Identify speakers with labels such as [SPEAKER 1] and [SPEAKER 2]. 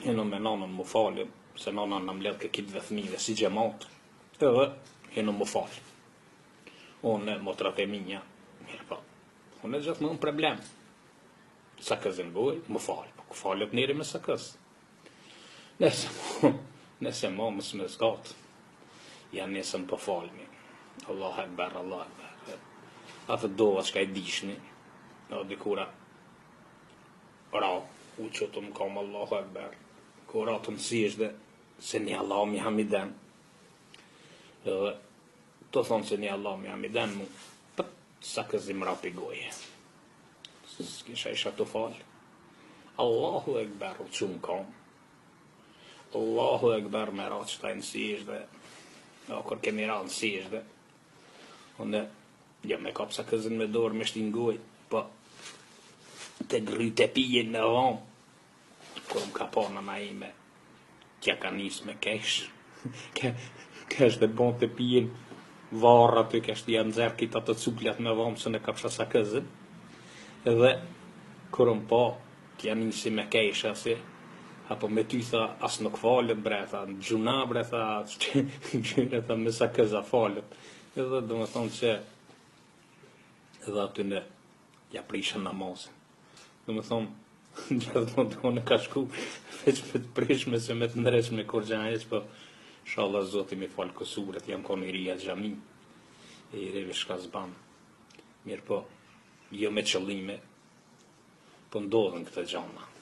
[SPEAKER 1] hinu me nanën më falë, se nana në mbledh ke kitve fëmijëve si gjemat, edhe hinu më falë. Unë motrat e minja, mirë po, unë e gjithë më në problem. Sa këzën boj, më falë, po ku falët njëri me sa këzë. Nëse mo mësë me zgatë, janë nesëm për falëmi. Allah akbar, Allah akbar. Atë dova që ka i dishni, o dikura, ra, u që të më kam Allahu akbar. Kura të mësish dhe se një Allah mi hamiden. Edhe të thonë se një Allah mi hamiden mu, pët, sa këzim rapi goje. S'kisha isha të falë. Allahu akbar, u që më kam. Allahu akbar me ra që ta i nësish dhe, o kër kemi ra nësish dhe, unë, jo me kap sa këzin me dorë me shtingoj, po, të gryt e pijen në vam, kër më ka pa në ma ime, kja ka nis me kesh, kesh dhe bon të pijen, varra të kesh të janë zerë kita të cukljat me vam, së në kapsha sa këzin, edhe, kër më pa, kja nisi me kesh, asi, apo me ty tha, as nuk falet bre, tha, në gjuna bre, tha, tha, me sa këza falet. Edhe dhe më thonë që, edhe aty në, ja prishën namazin. Dhe më thonë, gjithë më ka shku, veç me të prishme se me të ndreshme kur gjanjes, po, shallah zoti me falë kësuret, jam konë i rria gjami, e i reve shka zban. Mirë po, jo me qëllime, po ndodhen këtë gjana.